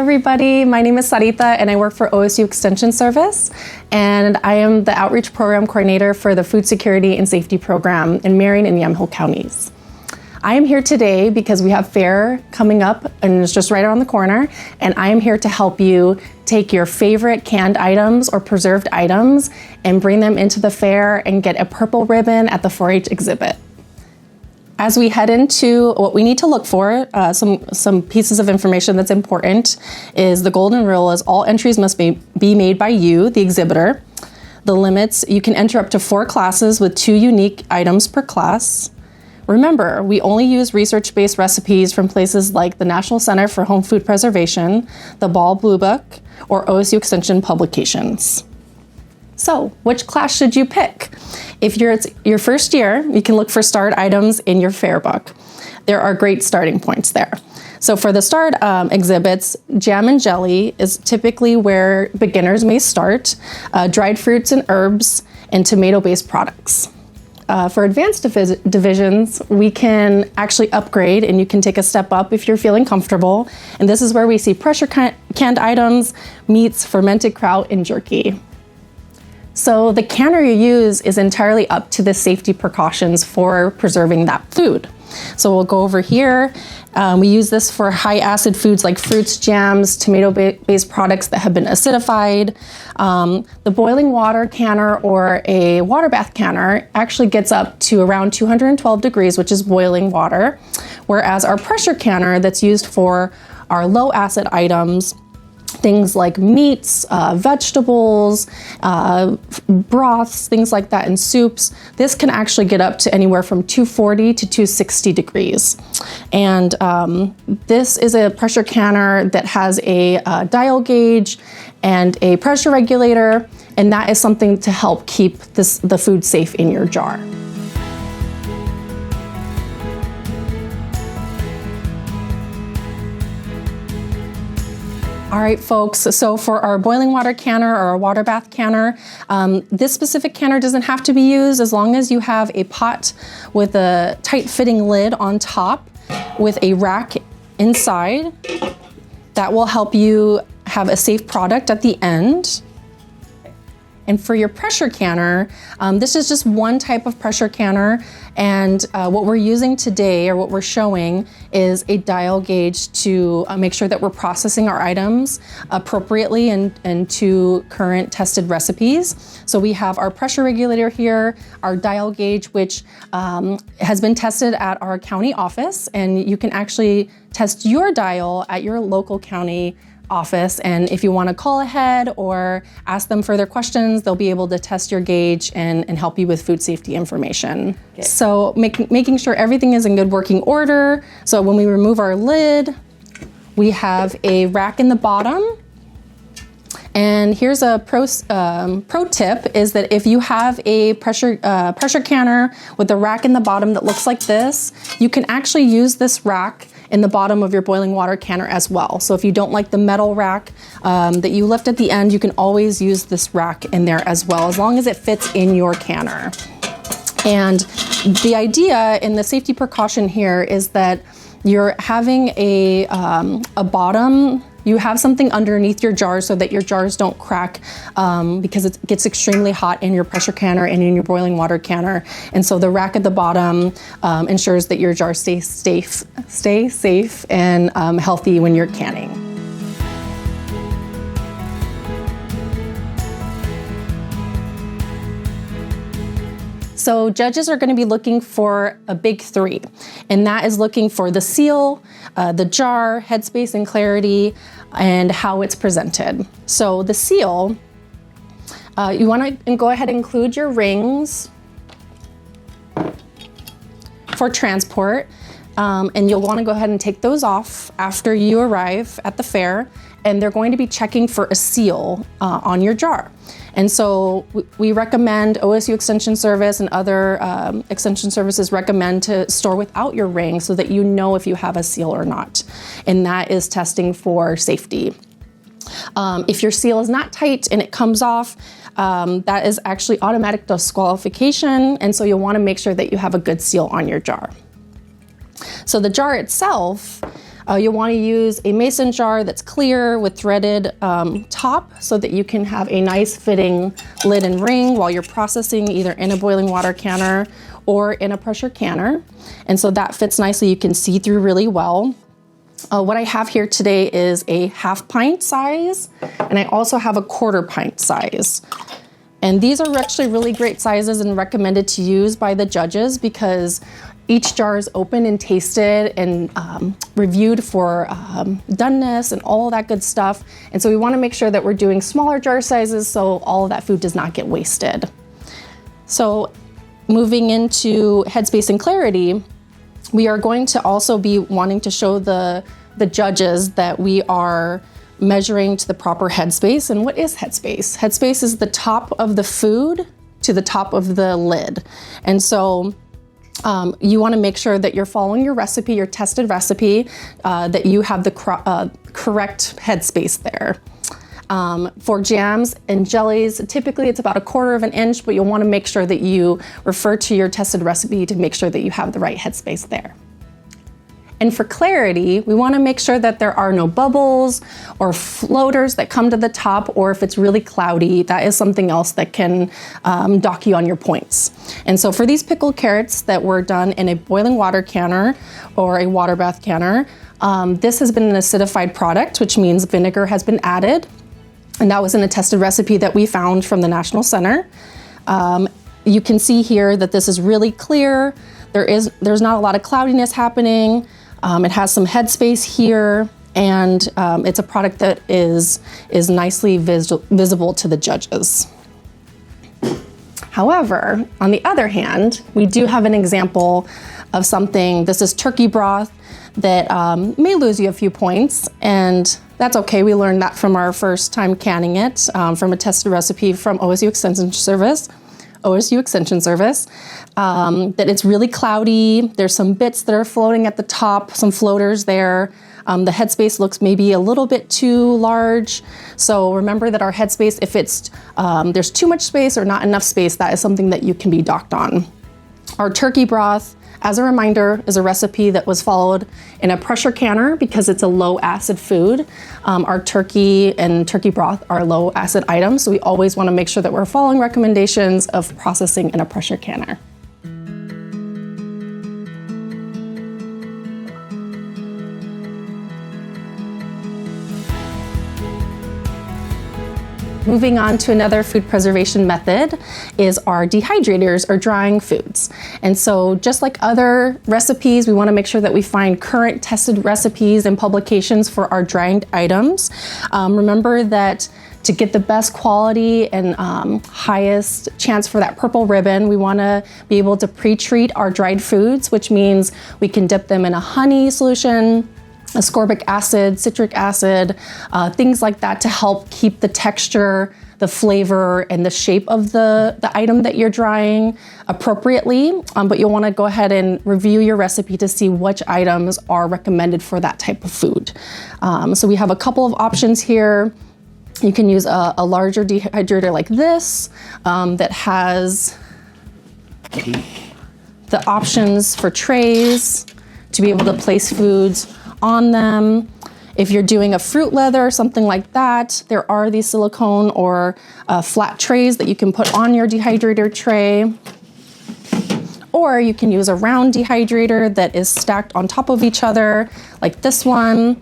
everybody. My name is Sarita and I work for OSU Extension Service, and I am the Outreach Program Coordinator for the Food Security and Safety Program in Marion and Yamhill counties. I am here today because we have fair coming up and it's just right around the corner, and I am here to help you take your favorite canned items or preserved items and bring them into the fair and get a purple ribbon at the 4-H exhibit. As we head into what we need to look for, some pieces of information that's important is the golden rule is all entries must be made by you, the exhibitor. The limits, you can enter up to 4 classes with 2 unique items per class. Remember, we only use research-based recipes from places like the National Center for Home Food Preservation, the Ball Blue Book, or OSU Extension publications. So, which class should you pick? If it's your first year, you can look for starred items in your fair book. There are great starting points there. So for the starred exhibits, jam and jelly is typically where beginners may start, dried fruits and herbs, and tomato-based products. For advanced divisions, we can actually upgrade and you can take a step up if you're feeling comfortable. And this is where we see pressure canned items, meats, fermented kraut, and jerky. So the canner you use is entirely up to the safety precautions for preserving that food. So we'll go over here. We use this for high acid foods like fruits, jams, tomato-based products that have been acidified. The boiling water canner or a water bath canner actually gets up to around 212 degrees, which is boiling water. Whereas our pressure canner that's used for our low acid items, things like meats, vegetables, broths, things like that, and soups. This can actually get up to anywhere from 240 to 260 degrees. And this is a pressure canner that has a dial gauge and a pressure regulator, and that is something to help keep the food safe in your jar. All right, folks, so for our boiling water canner or a water bath canner, this specific canner doesn't have to be used as long as you have a pot with a tight-fitting lid on top with a rack inside. That will help you have a safe product at the end. And for your pressure canner, this is just one type of pressure canner, and what we're using today, or what we're showing, is a dial gauge to make sure that we're processing our items appropriately and to current tested recipes. So we have our pressure regulator here, our dial gauge, which has been tested at our county office, and you can actually test your dial at your local county office, and if you want to call ahead or ask them further questions, they'll be able to test your gauge and help you with food safety information. Okay. So making sure everything is in good working order. So when we remove our lid, we have a rack in the bottom. And here's a pro tip is that if you have a pressure canner with a rack in the bottom that looks like this, you can actually use this rack in the bottom of your boiling water canner as well. So if you don't like the metal rack that you lift at the end, you can always use this rack in there as well, as long as it fits in your canner. And the idea in the safety precaution here is that you're having a bottom. You have something underneath your jars so that your jars don't crack because it gets extremely hot in your pressure canner and in your boiling water canner. And so the rack at the bottom ensures that your jars stay safe and healthy when you're canning. So judges are going to be looking for a big 3, and that is looking for the seal, the jar, headspace and clarity, and how it's presented. So the seal, you want to go ahead and include your rings for transport, and you'll want to go ahead and take those off after you arrive at the fair, and they're going to be checking for a seal on your jar. And so we recommend, OSU Extension Service and other extension services recommend to store without your ring so that you know if you have a seal or not. And that is testing for safety. If your seal is not tight and it comes off, that is actually automatic disqualification. And so you'll want to make sure that you have a good seal on your jar. So the jar itself, You'll want to use a mason jar that's clear with threaded top so that you can have a nice fitting lid and ring while you're processing either in a boiling water canner or in a pressure canner. And so that fits nicely. You can see through really well. What I have here today is a 1/2 pint size, and I also have a 1/4 pint size. And these are actually really great sizes and recommended to use by the judges because each jar is opened and tasted and reviewed for doneness and all that good stuff. And so we want to make sure that we're doing smaller jar sizes so all of that food does not get wasted. So moving into headspace and clarity, we are going to also be wanting to show the judges that we are measuring to the proper headspace. And what is headspace? Headspace is the top of the food to the top of the lid. And so you want to make sure that you're following your recipe, your tested recipe, that you have the correct headspace there. For jams and jellies, typically it's about 1/4 of an inch, but you'll want to make sure that you refer to your tested recipe to make sure that you have the right headspace there. And for clarity, we want to make sure that there are no bubbles or floaters that come to the top, or if it's really cloudy, that is something else that can dock you on your points. And so for these pickled carrots that were done in a boiling water canner or a water bath canner, this has been an acidified product, which means vinegar has been added. And that was in a tested recipe that we found from the National Center. You can see here that this is really clear. There's not a lot of cloudiness happening. It has some headspace here, and it's a product that is nicely visible to the judges. However, on the other hand, we do have an example of something. This is turkey broth that may lose you a few points, and that's okay. We learned that from our first time canning it from a tested recipe from OSU Extension Service, that it's really cloudy. There's some bits that are floating at the top, some floaters there. The headspace looks maybe a little bit too large. So remember that our headspace, if it's there's too much space or not enough space, that is something that you can be docked on. Our turkey broth, as a reminder, is a recipe that was followed in a pressure canner because it's a low acid food. Our turkey and turkey broth are low acid items, so we always want to make sure that we're following recommendations of processing in a pressure canner. Moving on to another food preservation method is our dehydrators or drying foods. And so just like other recipes, we want to make sure that we find current tested recipes and publications for our drying items. Remember that to get the best quality and highest chance for that purple ribbon, we want to be able to pre-treat our dried foods, which means we can dip them in a honey solution, ascorbic acid, citric acid, things like that to help keep the texture, the flavor, and the shape of the item that you're drying appropriately. But you'll want to go ahead and review your recipe to see which items are recommended for that type of food. So we have a couple of options here. You can use a larger dehydrator like this that has the options for trays to be able to place foods on them. If you're doing a fruit leather or something like that, there are these silicone or flat trays that you can put on your dehydrator tray. Or you can use a round dehydrator that is stacked on top of each other, like this one.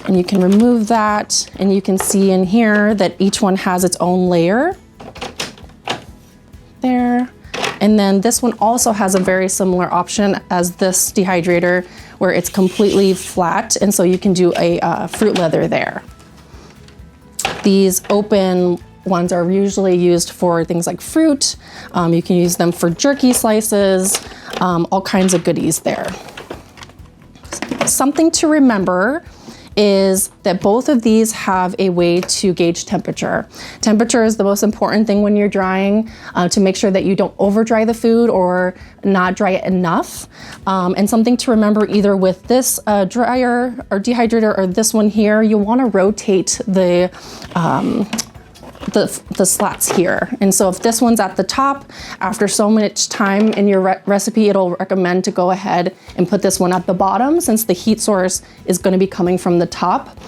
And you can remove that, and you can see in here that each one has its own layer. There. And then this one also has a very similar option as this dehydrator, where it's completely flat, and so you can do a fruit leather there. These open ones are usually used for things like fruit. You can use them for jerky slices, all kinds of goodies there. Something to remember is that both of these have a way to gauge temperature. Temperature is the most important thing when you're drying, to make sure that you don't over dry the food or not dry it enough. And something to remember either with this dryer or dehydrator or this one here, you'll want to rotate the the slats here. And so if this one's at the top, after so much time in your recipe, it'll recommend to go ahead and put this one at the bottom, since the heat source is going to be coming from the top.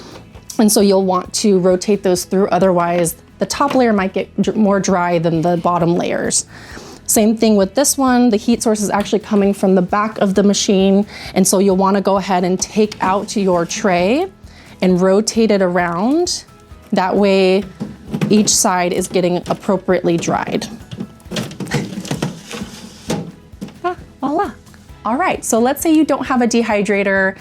And so you'll want to rotate those through, otherwise the top layer might get more dry than the bottom layers. Same thing with this one. The heat source is actually coming from the back of the machine, and so you'll want to go ahead and take out your tray and rotate it around. That way each side is getting appropriately dried. Voila. All right, so let's say you don't have a dehydrator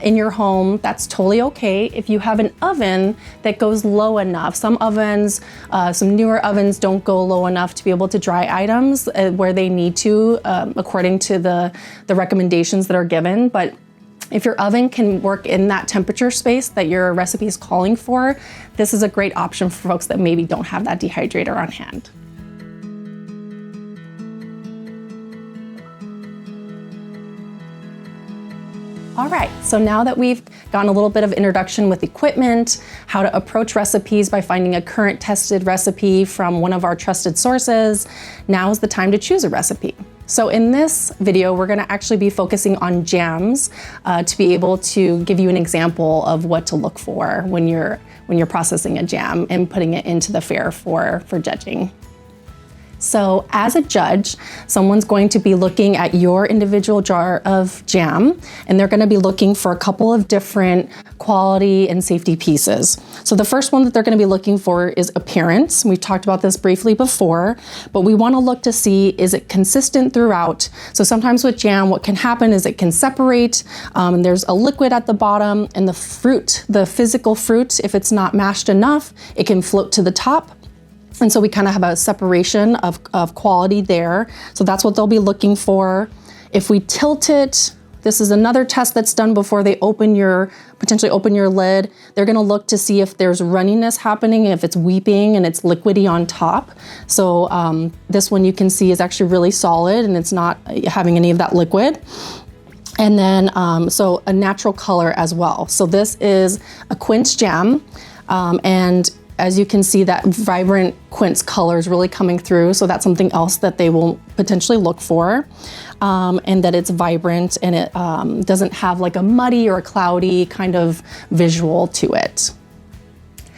in your home. That's totally okay. If you have an oven that goes low enough, some ovens, some newer ovens don't go low enough to be able to dry items where they need to, according to the recommendations that are given. But if your oven can work in that temperature space that your recipe is calling for, this is a great option for folks that maybe don't have that dehydrator on hand. All right, so now that we've gotten a little bit of introduction with equipment, how to approach recipes by finding a current tested recipe from one of our trusted sources, now is the time to choose a recipe. So in this video, we're gonna actually be focusing on jams to be able to give you an example of what to look for when you're processing a jam and putting it into the fair for judging. So as a judge, someone's going to be looking at your individual jar of jam, and they're going to be looking for a couple of different quality and safety pieces. So the first one that they're going to be looking for is appearance. We've talked about this briefly before, but we want to look to see, is it consistent throughout? So sometimes with jam, what can happen is it can separate. There's a liquid at the bottom, and the fruit, the physical fruit, if it's not mashed enough, it can float to the top. And so we kind of have a separation of quality there. So that's what they'll be looking for. If we tilt it, this is another test that's done before they potentially open your lid. They're gonna look to see if there's runniness happening, if it's weeping and it's liquidy on top. So this one you can see is actually really solid and it's not having any of that liquid. And then, so a natural color as well. So this is a quince jam, and as you can see, that vibrant quince color is really coming through. So that's something else that they will potentially look for, and that it's vibrant and it doesn't have like a muddy or a cloudy kind of visual to it.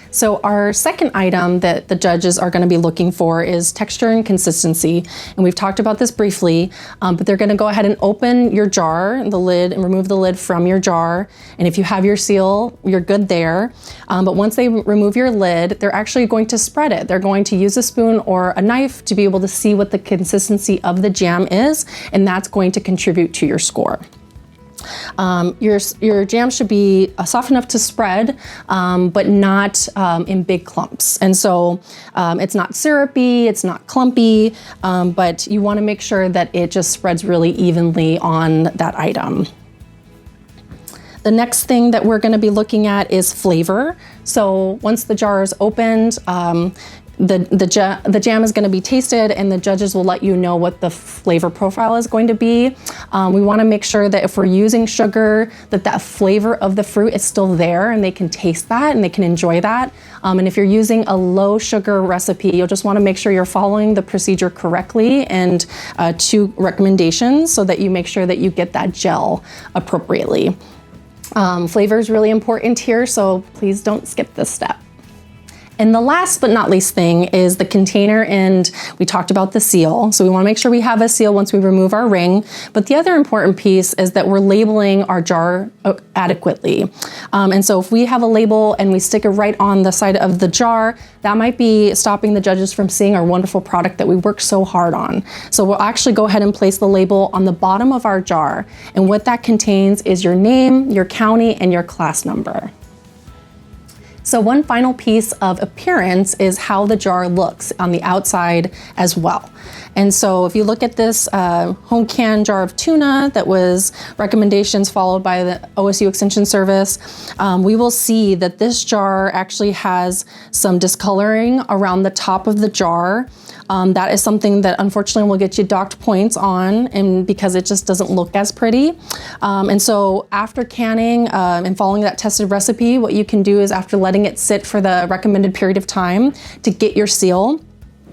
So our second item that the judges are going to be looking for is texture and consistency. And we've talked about this briefly, but they're going to go ahead and open your jar, the lid, and remove the lid from your jar. And if you have your seal, you're good there. But once they remove your lid, they're actually going to spread it. They're going to use a spoon or a knife to be able to see what the consistency of the jam is, and that's going to contribute to your score. Your jam should be soft enough to spread, but not in big clumps. And so it's not syrupy, it's not clumpy, but you want to make sure that it just spreads really evenly on that item. The next thing that we're going to be looking at is flavor. So once the jar is opened, the jam is going to be tasted, and the judges will let you know what the flavor profile is going to be. We want to make sure that if we're using sugar, that flavor of the fruit is still there and they can taste that and they can enjoy that. And if you're using a low sugar recipe, you'll just want to make sure you're following the procedure correctly and to recommendations so that you make sure that you get that gel appropriately. Flavor is really important here, so please don't skip this step. And the last but not least thing is the container, and we talked about the seal. So we want to make sure we have a seal once we remove our ring. But the other important piece is that we're labeling our jar adequately. And so if we have a label and we stick it right on the side of the jar, that might be stopping the judges from seeing our wonderful product that we worked so hard on. So we'll actually go ahead and place the label on the bottom of our jar. And what that contains is your name, your county, and your class number. So one final piece of appearance is how the jar looks on the outside as well. And so if you look at this home canned jar of tuna that was recommendations followed by the OSU Extension Service, we will see that this jar actually has some discoloring around the top of the jar. That is something that unfortunately will get you docked points on, and because it just doesn't look as pretty. And so after canning and following that tested recipe, what you can do is after letting letting it sit for the recommended period of time to get your seal.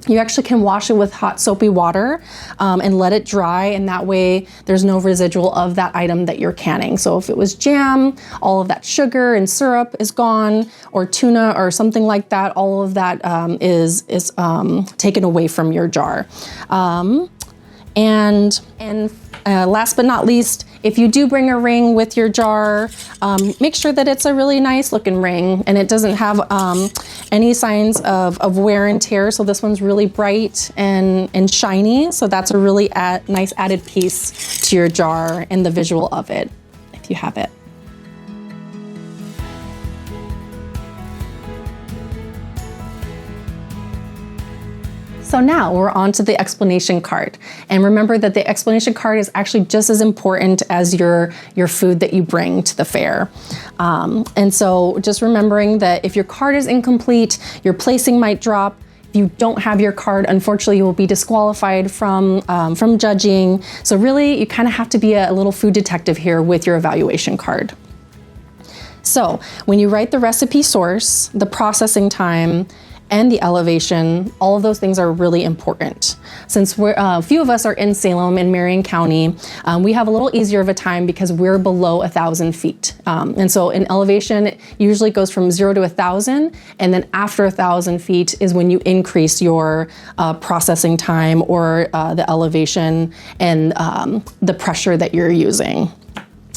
You actually can wash it with hot soapy water and let it dry, and that way there's no residual of that item that you're canning. So if it was jam, all of that sugar and syrup is gone, or tuna or something like that, all of that is taken away from your jar. And last but not least, if you do bring a ring with your jar, make sure that it's a really nice looking ring and it doesn't have any signs of wear and tear. So this one's really bright and shiny. So that's a really nice added piece to your jar and the visual of it, if you have it. So now we're on to the explanation card. And remember that the explanation card is actually just as important as your food that you bring to the fair. And so just remembering that if your card is incomplete, your placing might drop. If you don't have your card, unfortunately, you will be disqualified from judging. So really, you kind of have to be a little food detective here with your evaluation card. So when you write the recipe source, the processing time, and the elevation, all of those things are really important. Since a few of us are in Salem in Marion County, we have a little easier of a time because we're below 1,000 feet. And so in elevation, it usually goes from 0 to 1,000, and then after 1,000 feet is when you increase your processing time or the elevation and the pressure that you're using.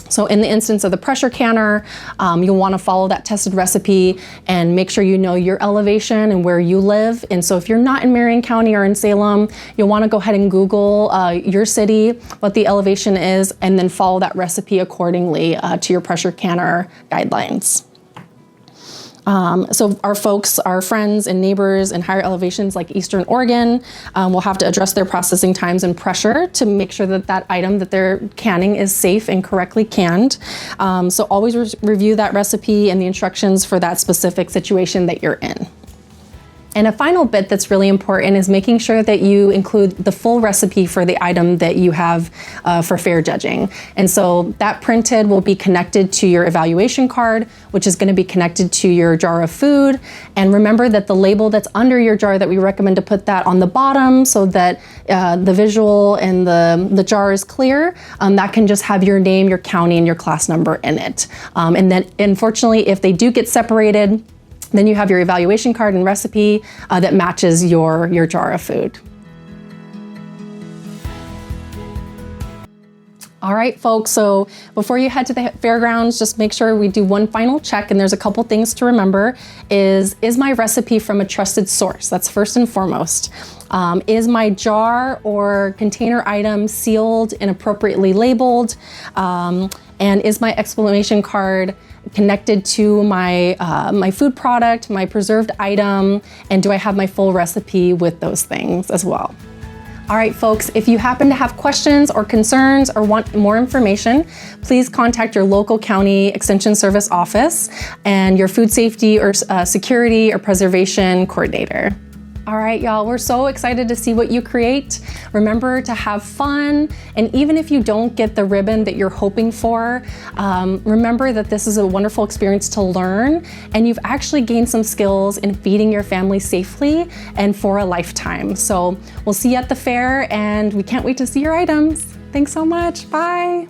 So in the instance of the pressure canner, you'll want to follow that tested recipe and make sure you know your elevation and where you live. And so if you're not in Marion County or in Salem, you'll want to go ahead and Google your city, what the elevation is, and then follow that recipe accordingly to your pressure canner guidelines. So our folks, our friends and neighbors in higher elevations like Eastern Oregon will have to adjust their processing times and pressure to make sure that that item that they're canning is safe and correctly canned. So always review that recipe and the instructions for that specific situation that you're in. And a final bit that's really important is making sure that you include the full recipe for the item that you have for fair judging. And so that printed will be connected to your evaluation card, which is going to be connected to your jar of food. And remember that the label that's under your jar, that we recommend to put that on the bottom so that the visual and the jar is clear. That can just have your name, your county, and your class number in it. And then unfortunately, if they do get separated, then you have your evaluation card and recipe that matches your jar of food. All right, folks, so before you head to the fairgrounds, just make sure we do one final check, and there's a couple things to remember. Is my recipe from a trusted source? That's first and foremost. Is my jar or container item sealed and appropriately labeled? And is my explanation card connected to my food product, my preserved item, and do I have my full recipe with those things as well? All right, folks, if you happen to have questions or concerns or want more information, please contact your local county extension service office and your food safety or security or preservation coordinator. All right, y'all, we're so excited to see what you create. Remember to have fun, and even if you don't get the ribbon that you're hoping for, remember that this is a wonderful experience to learn, and you've actually gained some skills in feeding your family safely and for a lifetime. So we'll see you at the fair, and we can't wait to see your items. Thanks so much. Bye.